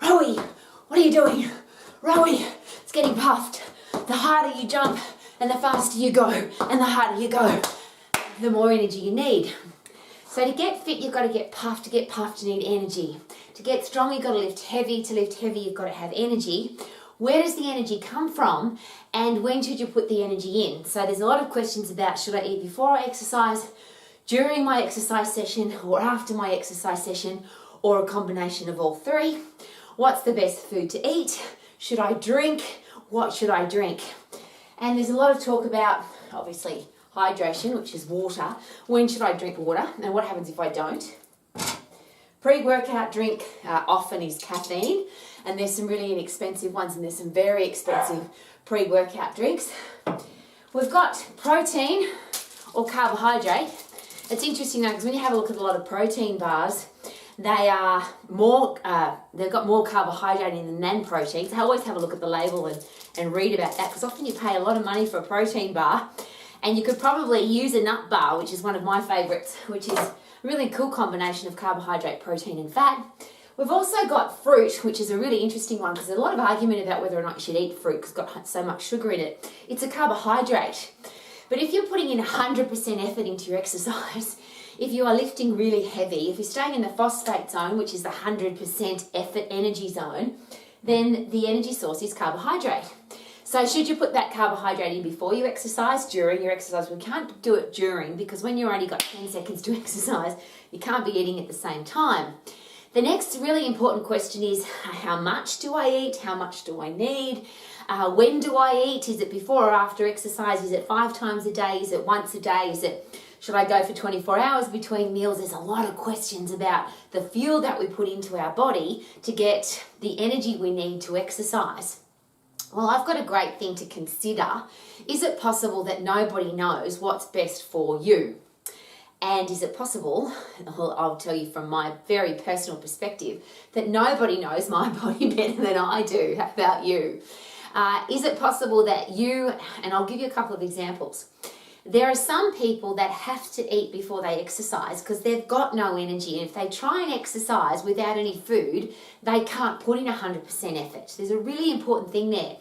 Rowie, what are you doing? Rowie, it's getting puffed. The harder you jump and the faster you go and the harder you go, the more energy you need. So to get fit, you've got to get puffed. To get puffed, you need energy. To get strong, you've got to lift heavy. To lift heavy, you've got to have energy. Where does the energy come from, and when should you put the energy in? So there's a lot of questions about, should I eat before I exercise, during my exercise session, or after my exercise session, or a combination of all three? What's the best food to eat? Should I drink? What should I drink? And there's a lot of talk about, obviously, hydration, which is water. When should I drink water, and what happens if I don't? Pre-workout drink often is caffeine, and there's some really inexpensive ones, and there's some very expensive pre-workout drinks. We've got protein or carbohydrate. It's interesting though, because when you have a look at a lot of protein bars, they are more, they've got more carbohydrate in them than protein. So I always have a look at the label and read about that, because often you pay a lot of money for a protein bar, and you could probably use a nut bar, which is one of my favorites, which is a really cool combination of carbohydrate, protein and fat. We've also got fruit, which is a really interesting one, because there's a lot of argument about whether or not you should eat fruit because it's got so much sugar in it. It's a carbohydrate. But if you're putting in 100% effort into your exercise, if you are lifting really heavy, if you're staying in the phosphate zone, which is the 100% effort energy zone, then the energy source is carbohydrate. So should you put that carbohydrate in before you exercise, during your exercise? We can't do it during, because when you've only got 10 seconds to exercise, you can't be eating at the same time. The next really important question is, how much do I eat? How much do I need? When do I eat? Is it before or after exercise? Is it 5 times a day? Is it once a day? Should I go for 24 hours between meals? There's a lot of questions about the fuel that we put into our body to get the energy we need to exercise. Well, I've got a great thing to consider. Is it possible that nobody knows what's best for you? And is it possible, I'll tell you from my very personal perspective, that nobody knows my body better than I do? How about you? Is it possible that you, and I'll give you a couple of examples. There are some people that have to eat before they exercise because they've got no energy. And if they try and exercise without any food, they can't put in 100% effort. There's a really important thing there.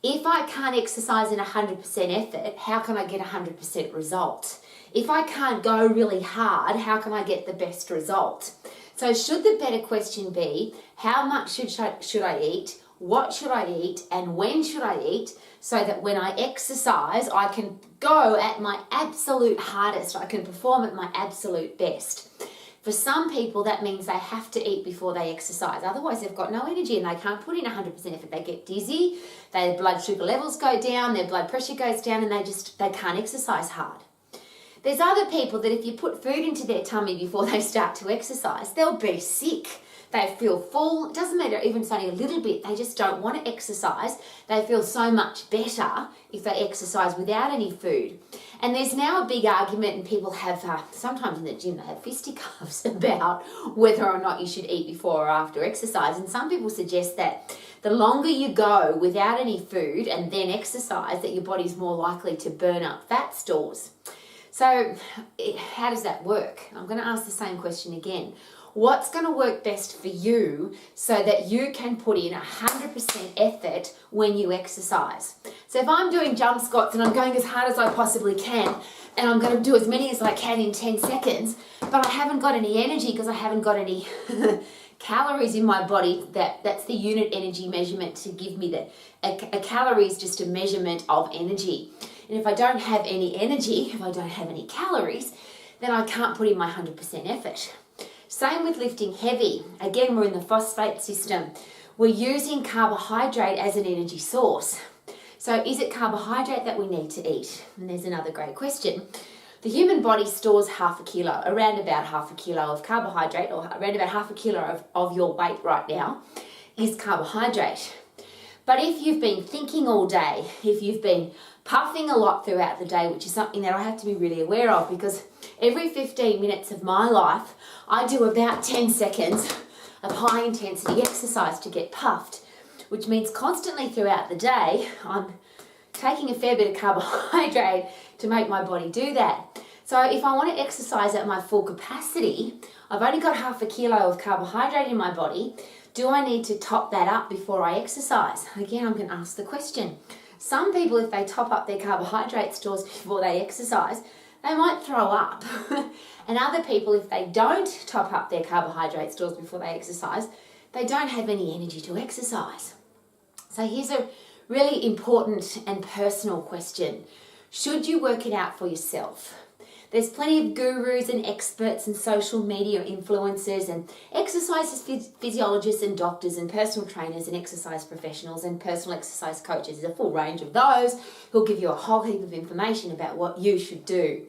If I can't exercise in 100% effort, how can I get 100% result? If I can't go really hard, how can I get the best result? So should the better question be, how much should I eat? What should I eat? And when should I eat? So that when I exercise, I can go at my absolute hardest. I can perform at my absolute best. For some people, that means they have to eat before they exercise. Otherwise, they've got no energy and they can't put in 100% effort. They get dizzy, their blood sugar levels go down, their blood pressure goes down, and they can't exercise hard. There's other people that if you put food into their tummy before they start to exercise, they'll be sick. They feel full. It doesn't matter even it's only a little bit. They just don't want to exercise. They feel so much better if they exercise without any food. And there's now a big argument, and people have, sometimes in the gym, they have fisticuffs about whether or not you should eat before or after exercise. And some people suggest that the longer you go without any food and then exercise, that your body's more likely to burn up fat stores. So how does that work? I'm going to ask the same question again. What's going to work best for you so that you can put in 100% effort when you exercise? So if I'm doing jump squats and I'm going as hard as I possibly can, and I'm going to do as many as I can in 10 seconds, but I haven't got any energy because I haven't got any calories in my body, that's the unit energy measurement to give me that. A calorie is just a measurement of energy. And if I don't have any energy, if I don't have any calories, then I can't put in my 100% effort. Same with lifting heavy. Again, we're in the phosphate system. We're using carbohydrate as an energy source. So is it carbohydrate that we need to eat? And there's another great question. The human body stores around about half a kilo of carbohydrate, or around about half a kilo of your weight right now is carbohydrate. But if you've been thinking all day, if you've been puffing a lot throughout the day, which is something that I have to be really aware of, because every 15 minutes of my life, I do about 10 seconds of high intensity exercise to get puffed, which means constantly throughout the day, I'm taking a fair bit of carbohydrate to make my body do that. So if I want to exercise at my full capacity, I've only got half a kilo of carbohydrate in my body. Do I need to top that up before I exercise? Again, I'm going to ask the question. Some people, if they top up their carbohydrate stores before they exercise, they might throw up. And other people, if they don't top up their carbohydrate stores before they exercise, they don't have any energy to exercise. So here's a really important and personal question. Should you work it out for yourself? There's plenty of gurus and experts and social media influencers and exercise physiologists and doctors and personal trainers and exercise professionals and personal exercise coaches. There's a full range of those who'll give you a whole heap of information about what you should do.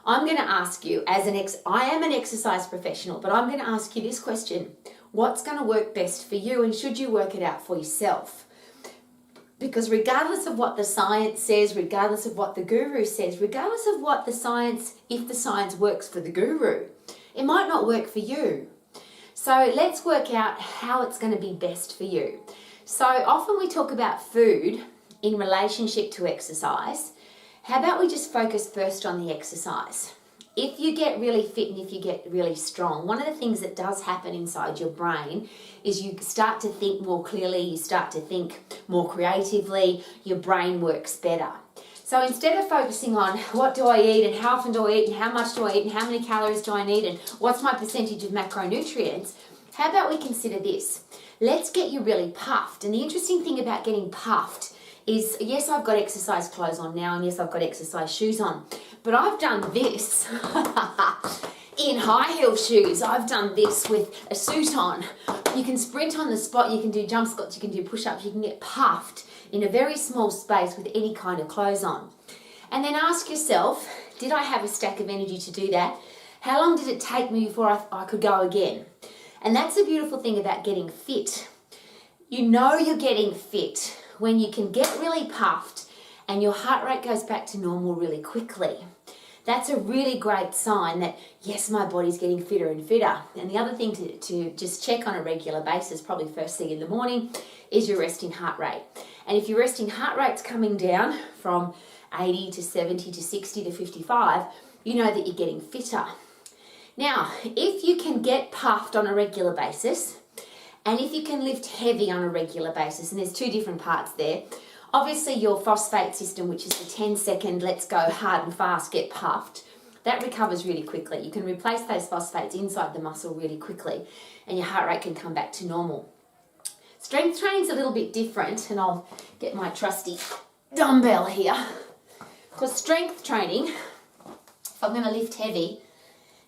I'm going to ask you, I am an exercise professional, but I'm going to ask you this question. What's going to work best for you, and should you work it out for yourself? Because regardless of what the science says, regardless of what the guru says, regardless of what the science, if the science works for the guru, it might not work for you. So let's work out how it's going to be best for you. So often we talk about food in relationship to exercise. How about we just focus first on the exercise? If you get really fit and if you get really strong, one of the things that does happen inside your brain is you start to think more clearly, you start to think more creatively, your brain works better. So instead of focusing on what do I eat and how often do I eat and how much do I eat and how many calories do I need and what's my percentage of macronutrients, how about we consider this? Let's get you really puffed. And the interesting thing about getting puffed is, yes, I've got exercise clothes on now, and yes, I've got exercise shoes on, but I've done this in high heel shoes. I've done this with a suit on. You can sprint on the spot, you can do jump squats, you can do push-ups, you can get puffed in a very small space with any kind of clothes on. And then ask yourself, did I have a stack of energy to do that? How long did it take me before I could go again? And that's the beautiful thing about getting fit. You know you're getting fit when you can get really puffed and your heart rate goes back to normal really quickly. That's a really great sign that, yes, my body's getting fitter and fitter. And the other thing to just check on a regular basis, probably first thing in the morning, is your resting heart rate. And if your resting heart rate's coming down from 80 to 70 to 60 to 55, you know that you're getting fitter. Now, if you can get puffed on a regular basis, and if you can lift heavy on a regular basis, and there's two different parts there, obviously your phosphate system, which is the 10-second, let's go hard and fast, get puffed, that recovers really quickly. You can replace those phosphates inside the muscle really quickly, and your heart rate can come back to normal. Strength training's a little bit different, and I'll get my trusty dumbbell here. Because strength training, if I'm going to lift heavy,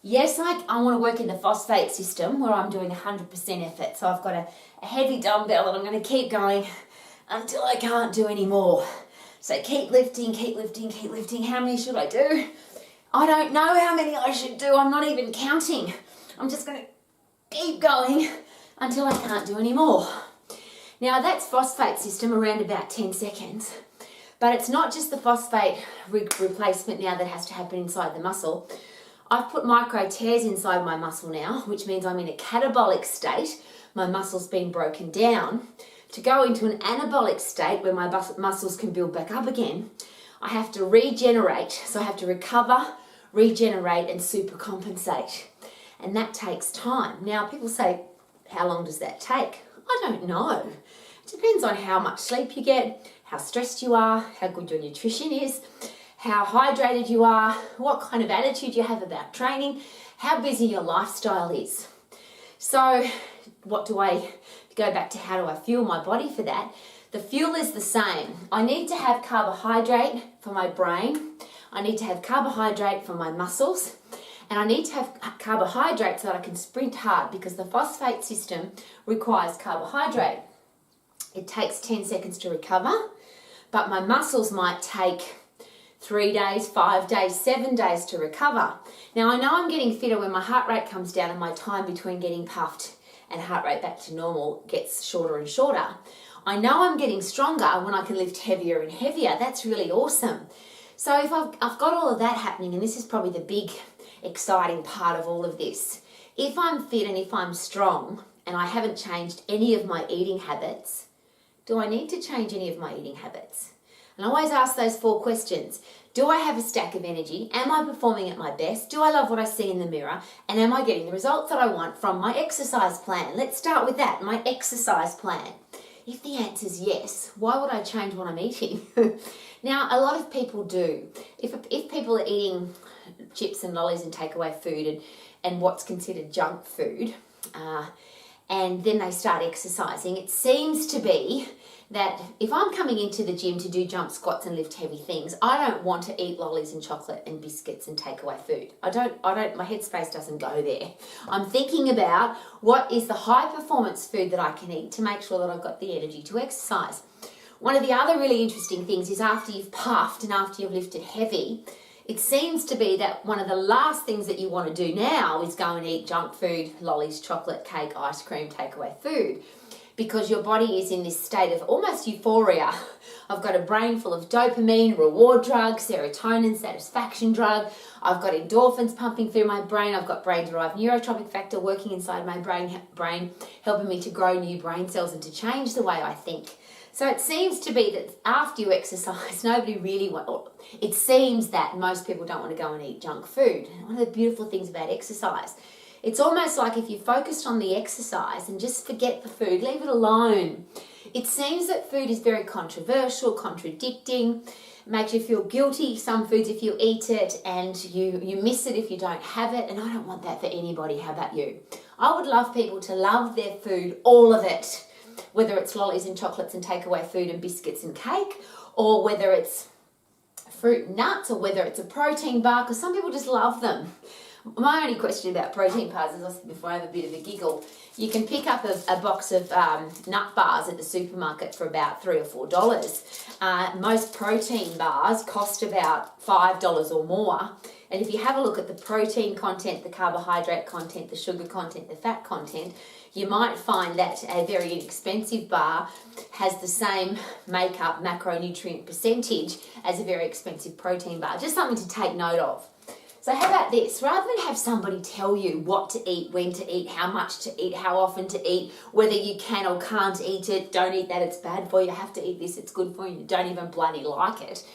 yes, I want to work in the phosphate system where I'm doing 100% effort. So I've got a heavy dumbbell and I'm going to keep going until I can't do any more. So keep lifting, keep lifting, keep lifting. How many should I do? I don't know how many I should do. I'm not even counting. I'm just going to keep going until I can't do any more. Now that's phosphate system around about 10 seconds. But it's not just the phosphate replacement now that has to happen inside the muscle. I've put micro tears inside my muscle now, which means I'm in a catabolic state. My muscle's been broken down. To go into an anabolic state where my muscles can build back up again, I have to regenerate. So I have to recover, regenerate, and supercompensate. And that takes time. Now, people say, how long does that take? I don't know. It depends on how much sleep you get, how stressed you are, how good your nutrition is, how hydrated you are, what kind of attitude you have about training, how busy your lifestyle is. So what do I go back to? How do I fuel my body for that? The fuel is the same. I need to have carbohydrate for my brain. I need to have carbohydrate for my muscles. And I need to have carbohydrate so that I can sprint hard, because the phosphate system requires carbohydrate. It takes 10 seconds to recover, but my muscles might take 3 days, 5 days, 7 days to recover. Now I know I'm getting fitter when my heart rate comes down and my time between getting puffed and heart rate back to normal gets shorter and shorter. I know I'm getting stronger when I can lift heavier and heavier. That's really awesome. So if I've got all of that happening, and this is probably the big exciting part of all of this, if I'm fit and if I'm strong and I haven't changed any of my eating habits, do I need to change any of my eating habits? And I always ask those 4 questions. Do I have a stack of energy? Am I performing at my best? Do I love what I see in the mirror? And am I getting the results that I want from my exercise plan? Let's start with that, my exercise plan. If the answer is yes, why would I change what I'm eating? Now, a lot of people do. If people are eating chips and lollies and takeaway food and what's considered junk food, and then they start exercising, it seems to be that if I'm coming into the gym to do jump squats and lift heavy things, I don't want to eat lollies and chocolate and biscuits and takeaway food. I don't, my headspace doesn't go there. I'm thinking about what is the high performance food that I can eat to make sure that I've got the energy to exercise. One of the other really interesting things is after you've puffed and after you've lifted heavy, it seems to be that one of the last things that you want to do now is go and eat junk food, lollies, chocolate, cake, ice cream, takeaway food, because your body is in this state of almost euphoria. I've got a brain full of dopamine, reward drug, serotonin, satisfaction drug. I've got endorphins pumping through my brain. I've got brain-derived neurotropic factor working inside my brain, helping me to grow new brain cells and to change the way I think. So it seems to be that after you exercise, it seems that most people don't want to go and eat junk food. One of the beautiful things about exercise, it's almost like if you focused on the exercise and just forget the food, leave it alone. It seems that food is very controversial, contradicting, makes you feel guilty, some foods if you eat it, and you miss it if you don't have it, and I don't want that for anybody. How about you? I would love people to love their food, all of it, whether it's lollies and chocolates and takeaway food and biscuits and cake, or whether it's fruit and nuts, or whether it's a protein bar, because some people just love them. My only question about protein bars is, I said before, I have a bit of a giggle. You can pick up a box of nut bars at the supermarket for about $3 or $4. Most protein bars cost about $5 or more. And if you have a look at the protein content, the carbohydrate content, the sugar content, the fat content, you might find that a very inexpensive bar has the same makeup macronutrient percentage as a very expensive protein bar. Just something to take note of. So how about this? Rather than have somebody tell you what to eat, when to eat, how much to eat, how often to eat, whether you can or can't eat it, don't eat that, it's bad for you, have to eat this, it's good for you, you don't even bloody like it.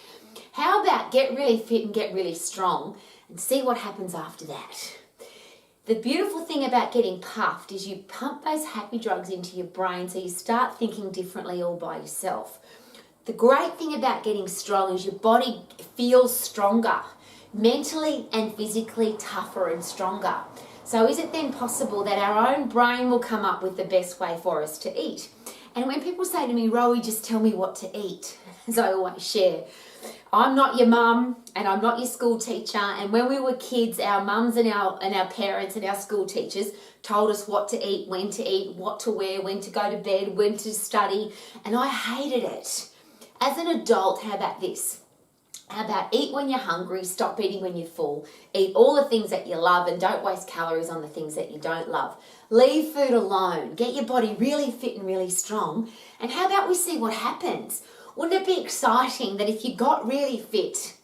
How about get really fit and get really strong and see what happens after that? The beautiful thing about getting puffed is you pump those happy drugs into your brain, so you start thinking differently all by yourself. The great thing about getting strong is your body feels stronger, mentally and physically tougher and stronger. So is it then possible that our own brain will come up with the best way for us to eat? And when people say to me, Rowie, just tell me what to eat, as I always share, I'm not your mum and I'm not your school teacher, and when we were kids, our mums and our parents and our school teachers told us what to eat, when to eat, what to wear, when to go to bed, when to study, and I hated it. As an adult, how about this? How about eat when you're hungry, stop eating when you're full, eat all the things that you love and don't waste calories on the things that you don't love. Leave food alone, get your body really fit and really strong, and how about we see what happens? Wouldn't it be exciting that if you got really fit,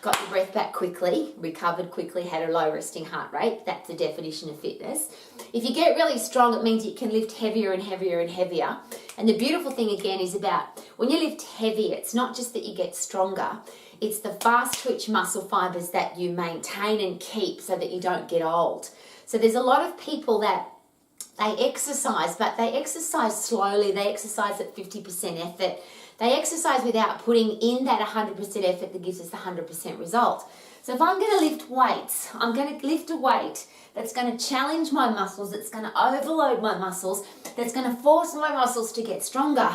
got your breath back quickly, recovered quickly, had a low resting heart rate, that's the definition of fitness. If you get really strong, it means you can lift heavier and heavier and heavier. And the beautiful thing again is about when you lift heavy, it's not just that you get stronger, it's the fast twitch muscle fibers that you maintain and keep so that you don't get old. So there's a lot of people that they exercise, but they exercise slowly, they exercise at 50% effort. They exercise without putting in that 100% effort that gives us the 100% result. So if I'm going to lift weights, I'm going to lift a weight that's going to challenge my muscles, that's going to overload my muscles, that's going to force my muscles to get stronger.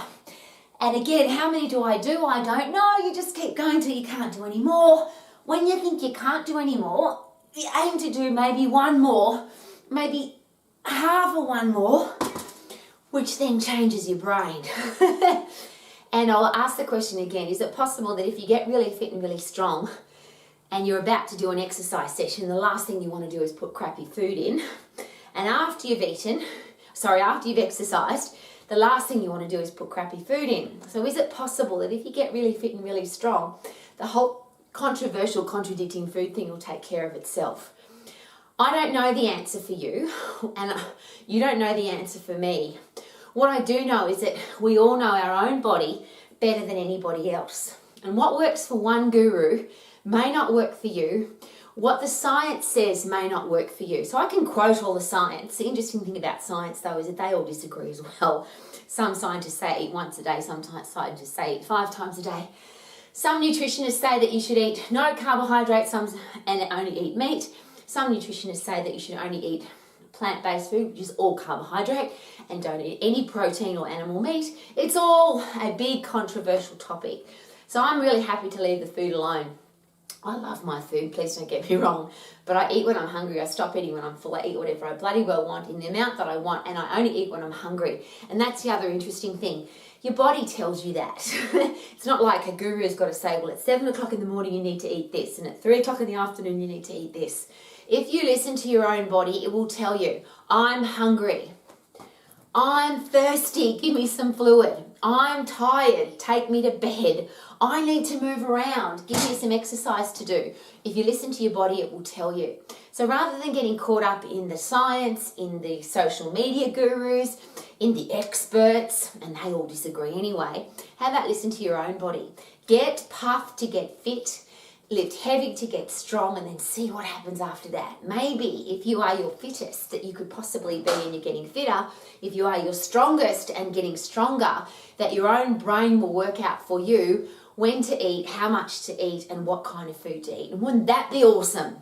And again, how many do? I don't know. You just keep going till you can't do any more. When you think you can't do any more, you aim to do maybe one more, maybe half of one more, which then changes your brain. And I'll ask the question again, is it possible that if you get really fit and really strong and you're about to do an exercise session, the last thing you want to do is put crappy food in, and after you've exercised, the last thing you want to do is put crappy food in? So is it possible that if you get really fit and really strong, the whole controversial, contradicting food thing will take care of itself? I don't know the answer for you, and you don't know the answer for me. What I do know is that we all know our own body better than anybody else. And what works for one guru may not work for you. What the science says may not work for you. So I can quote all the science. The interesting thing about science, though, is that they all disagree as well. Some scientists say eat once a day, some scientists say eat 5 times a day. Some nutritionists say that you should eat no carbohydrates and only eat meat. Some nutritionists say that you should only eat plant-based food, which is all carbohydrate, and don't eat any protein or animal meat. It's all a big controversial topic. So I'm really happy to leave the food alone. I love my food, please don't get me wrong, but I eat when I'm hungry. I stop eating when I'm full. I eat whatever I bloody well want in the amount that I want, and I only eat when I'm hungry. And that's the other interesting thing. Your body tells you that. It's not like a guru's got to say, well, at 7 o'clock in the morning you need to eat this, and at 3 o'clock in the afternoon you need to eat this. If you listen to your own body, it will tell you, I'm hungry. I'm thirsty, give me some fluid. I'm tired, take me to bed. I need to move around, give me some exercise to do. If you listen to your body, it will tell you. So rather than getting caught up in the science, in the social media gurus, in the experts, and they all disagree anyway, how about listen to your own body? Get puffed to get fit, lift heavy to get strong, and then see what happens after that. Maybe if you are your fittest that you could possibly be and you're getting fitter, if you are your strongest and getting stronger, that your own brain will work out for you when to eat, how much to eat, and what kind of food to eat. And wouldn't that be awesome?